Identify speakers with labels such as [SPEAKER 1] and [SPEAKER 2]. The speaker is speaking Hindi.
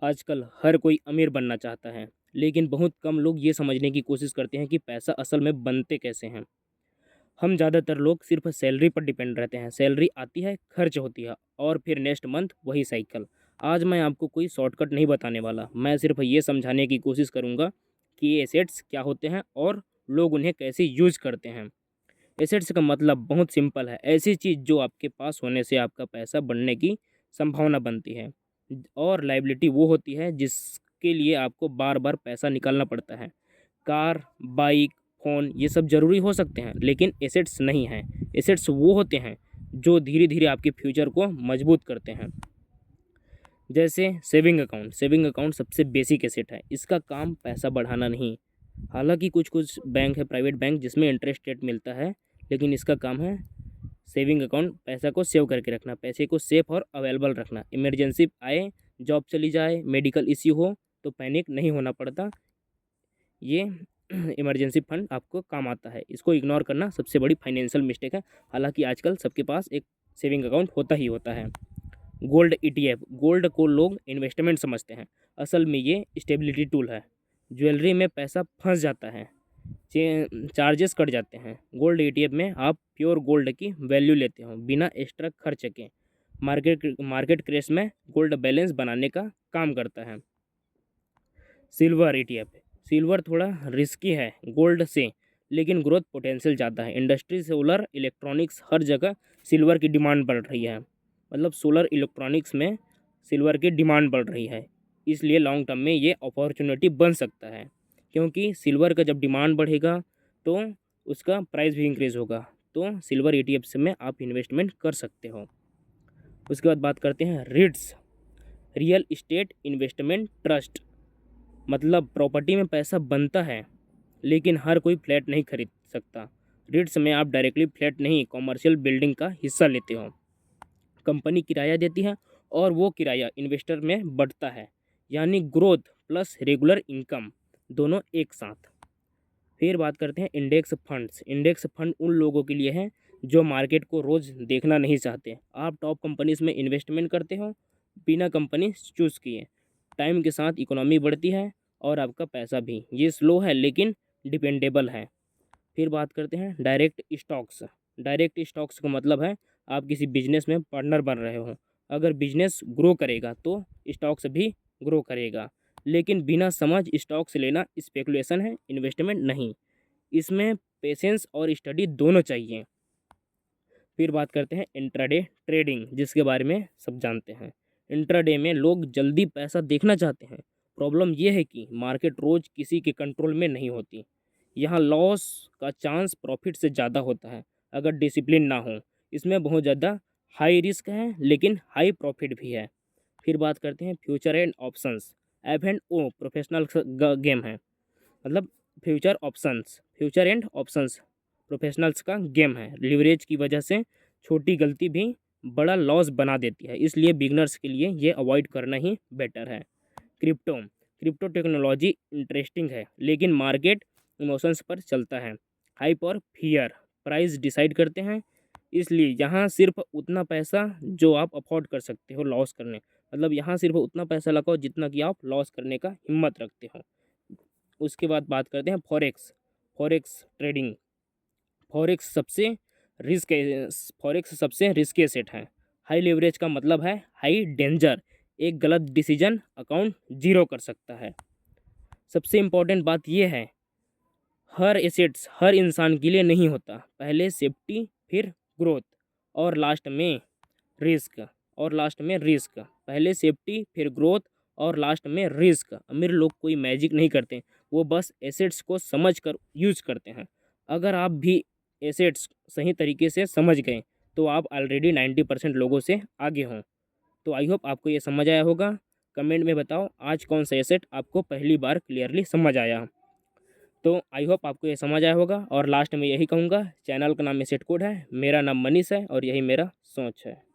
[SPEAKER 1] आजकल हर कोई अमीर बनना चाहता है, लेकिन बहुत कम लोग ये समझने की कोशिश करते हैं कि पैसा असल में बनते कैसे हैं। हम ज़्यादातर लोग सिर्फ सैलरी पर डिपेंड रहते हैं। सैलरी आती है, खर्च होती है और फिर नेक्स्ट मंथ वही साइकिल। आज मैं आपको कोई शॉर्टकट नहीं बताने वाला। मैं सिर्फ ये समझाने की कोशिश करूँगा कि ये एसेट्स क्या होते हैं और लोग उन्हें कैसे यूज़ करते हैं। एसेट्स का मतलब बहुत सिंपल है, ऐसी चीज़ जो आपके पास होने से आपका पैसा बढ़ने की संभावना बनती है। और लायबिलिटी वो होती है जिसके लिए आपको बार बार पैसा निकालना पड़ता है। कार, बाइक, फ़ोन ये सब ज़रूरी हो सकते हैं, लेकिन एसेट्स नहीं हैं। एसेट्स वो होते हैं जो धीरे धीरे आपके फ्यूचर को मजबूत करते हैं। जैसे सेविंग अकाउंट सबसे बेसिक एसेट है। इसका काम पैसा बढ़ाना नहीं। हालांकि कुछ कुछ बैंक है, प्राइवेट बैंक, जिसमें इंटरेस्ट रेट मिलता है, लेकिन इसका काम है सेविंग अकाउंट, पैसा को सेव करके रखना, पैसे को सेफ और अवेलेबल रखना। इमरजेंसी आए, जॉब चली जाए, मेडिकल इश्यू हो तो पैनिक नहीं होना पड़ता। ये इमरजेंसी फंड आपको काम आता है। इसको इग्नोर करना सबसे बड़ी फाइनेंशियल मिस्टेक है। हालांकि आजकल सबके पास एक सेविंग अकाउंट होता ही होता है। गोल्ड ईटीएफ, गोल्ड को लोग इन्वेस्टमेंट समझते हैं, असल में ये स्टेबिलिटी टूल है। ज्वेलरी में पैसा फंस जाता है, चार्जेस कट जाते हैं। गोल्ड ईटीएफ में आप प्योर गोल्ड की वैल्यू लेते हो बिना एक्स्ट्रा खर्च के। मार्केट क्रैश में गोल्ड बैलेंस बनाने का काम करता है। सिल्वर ईटीएफ, सिल्वर थोड़ा रिस्की है गोल्ड से, लेकिन ग्रोथ पोटेंशियल ज़्यादा है। इंडस्ट्री, सोलर, इलेक्ट्रॉनिक्स, हर जगह सिल्वर की डिमांड बढ़ रही है। मतलब सोलर इलेक्ट्रॉनिक्स में सिल्वर की डिमांड बढ़ रही है, इसलिए लॉन्ग टर्म में ये अपॉर्चुनिटी बन सकता है। क्योंकि सिल्वर का जब डिमांड बढ़ेगा तो उसका प्राइस भी इंक्रीज़ होगा, तो सिल्वर ईटीएफ में आप इन्वेस्टमेंट कर सकते हो। उसके बाद बात करते हैं REITs, real estate investment trust. मतलब प्रॉपर्टी में पैसा बनता है, लेकिन हर कोई फ्लैट नहीं खरीद सकता। रिट्स में आप डायरेक्टली फ्लैट नहीं, कॉमर्शियल बिल्डिंग का हिस्सा लेते हो। कंपनी किराया देती है और वो किराया इन्वेस्टर में बढ़ता है, यानी ग्रोथ प्लस रेगुलर इनकम दोनों एक साथ। फिर बात करते हैं इंडेक्स फंड्स। इंडेक्स फंड उन लोगों के लिए है जो मार्केट को रोज़ देखना नहीं चाहते। आप टॉप कंपनीज में इन्वेस्टमेंट करते हो बिना कंपनी चूज़ किए। टाइम के साथ इकोनॉमी बढ़ती है और आपका पैसा भी। ये स्लो है लेकिन डिपेंडेबल है। फिर बात करते हैं डायरेक्ट स्टॉक्स। डायरेक्ट स्टॉक्स का मतलब है आप किसी बिजनेस में पार्टनर बन रहे हो। अगर बिजनेस ग्रो करेगा तो स्टॉक्स भी ग्रो करेगा, लेकिन बिना समझ स्टॉक्स लेना स्पेकुलेशन है, इन्वेस्टमेंट नहीं। इसमें पेशेंस और स्टडी दोनों चाहिए। फिर बात करते हैं इंट्राडे ट्रेडिंग, जिसके बारे में सब जानते हैं। इंट्राडे में लोग जल्दी पैसा देखना चाहते हैं। प्रॉब्लम यह है कि मार्केट रोज़ किसी के कंट्रोल में नहीं होती। यहाँ लॉस का चांस प्रॉफिट से ज़्यादा होता है अगर डिसिप्लिन ना हो। इसमें बहुत ज़्यादा हाई रिस्क है लेकिन हाई प्रॉफिट भी है। फिर बात करते हैं future and options. F and O professional game है। मतलब फ्यूचर एंड ऑप्शंस प्रोफेशनल्स का गेम है। लिवरेज की वजह से छोटी गलती भी बड़ा लॉस बना देती है, इसलिए बिगनर्स के लिए ये अवॉइड करना ही बेटर है। क्रिप्टो टेक्नोलॉजी इंटरेस्टिंग है, लेकिन मार्केट इमोशंस पर चलता है। हाइप और फियर प्राइस डिसाइड करते हैं, इसलिए यहाँ सिर्फ उतना पैसा जो आप अफोर्ड कर सकते हो लॉस करने। मतलब यहाँ सिर्फ उतना पैसा लगाओ जितना कि आप लॉस करने का हिम्मत रखते हो। उसके बाद बात करते हैं फॉरेक्स ट्रेडिंग। फॉरेक्स सबसे रिस्क फॉरेक्स सबसे रिस्की एसेट है। हाई लेवरेज का मतलब है हाई डेंजर। एक गलत डिसीजन अकाउंट जीरो कर सकता है। सबसे इम्पोर्टेंट बात यह है, हर एसेट्स हर इंसान के लिए नहीं होता। पहले सेफ्टी, फिर ग्रोथ और लास्ट में रिस्क। पहले सेफ्टी, फिर ग्रोथ और लास्ट में रिस्क। अमीर लोग कोई मैजिक नहीं करते, वो बस एसेट्स को समझ कर यूज करते हैं। अगर आप भी एसेट्स सही तरीके से समझ गए तो आप ऑलरेडी 90% लोगों से आगे हों। तो आई होप आपको ये समझ आया होगा। कमेंट में बताओ आज कौन सा एसेट आपको पहली बार क्लियरली समझ आया। तो आई होप आपको ये समझ आया होगा। और लास्ट में यही कहूँगा, चैनल का नाम एसेट कोड है, मेरा नाम मनीष है और यही मेरा सोच है।